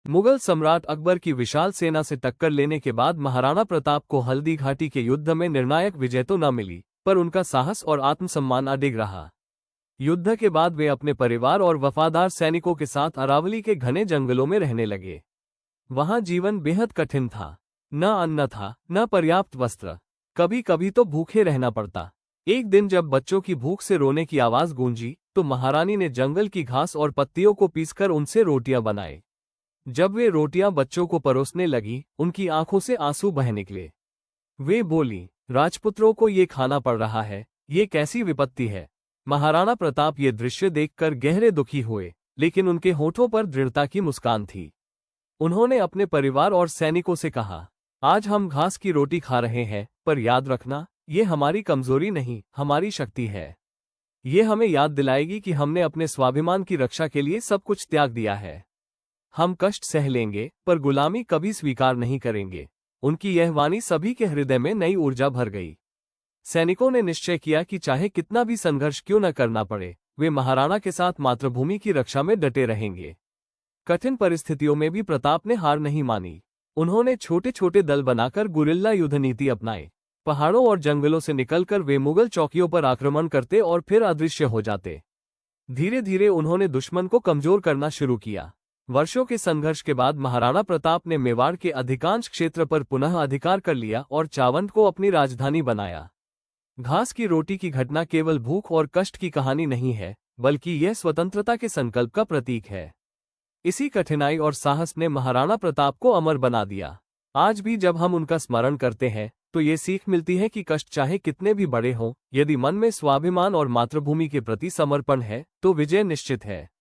मुगल सम्राट अकबर की विशाल सेना से टक्कर लेने के बाद महाराणा प्रताप को हल्दी घाटी के युद्ध में निर्णायक विजय तो न मिली, पर उनका साहस और आत्मसम्मान अडिग रहा। युद्ध के बाद वे अपने परिवार और वफादार सैनिकों के साथ अरावली के घने जंगलों में रहने लगे। वहां जीवन बेहद कठिन था। न अन्न था, न पर्याप्त वस्त्र, कभी कभी तो भूखे रहना पड़ता। एक दिन जब बच्चों की भूख से रोने की आवाज गूंजी, तो महारानी ने जंगल की घास और पत्तियों को पीसकर उनसे रोटियां बनाए। जब वे रोटियां बच्चों को परोसने लगी, उनकी आंखों से आंसू बह निकले। वे बोली, राजपुत्रों को ये खाना पड़ रहा है, ये कैसी विपत्ति है। महाराणा प्रताप ये दृश्य देखकर गहरे दुखी हुए, लेकिन उनके होठों पर दृढ़ता की मुस्कान थी। उन्होंने अपने परिवार और सैनिकों से कहा, आज हम घास की रोटी खा रहे हैं, पर याद रखना, ये हमारी कमजोरी नहीं, हमारी शक्ति है। ये हमें याद दिलाएगी कि हमने अपने स्वाभिमान की रक्षा के लिए सब कुछ त्याग दिया है। हम कष्ट सह लेंगे, पर गुलामी कभी स्वीकार नहीं करेंगे। उनकी यह वाणी सभी के हृदय में नई ऊर्जा भर गई। सैनिकों ने निश्चय किया कि चाहे कितना भी संघर्ष क्यों न करना पड़े, वे महाराणा के साथ मातृभूमि की रक्षा में डटे रहेंगे। कठिन परिस्थितियों में भी प्रताप ने हार नहीं मानी। उन्होंने छोटे छोटे दल बनाकर गुरिल्ला युद्ध नीति अपनाई। पहाड़ों और जंगलों से निकलकर वे मुगल चौकियों पर आक्रमण करते और फिर अदृश्य हो जाते। धीरे धीरे उन्होंने दुश्मन को कमजोर करना शुरू किया। वर्षों के संघर्ष के बाद महाराणा प्रताप ने मेवाड़ के अधिकांश क्षेत्र पर पुनः अधिकार कर लिया और चावंत को अपनी राजधानी बनाया। घास की रोटी की घटना केवल भूख और कष्ट की कहानी नहीं है, बल्कि यह स्वतंत्रता के संकल्प का प्रतीक है। इसी कठिनाई और साहस ने महाराणा प्रताप को अमर बना दिया। आज भी जब हम उनका स्मरण करते हैं, तो ये सीख मिलती है कि कष्ट चाहे कितने भी बड़े हों, यदि मन में स्वाभिमान और मातृभूमि के प्रति समर्पण है, तो विजय निश्चित है।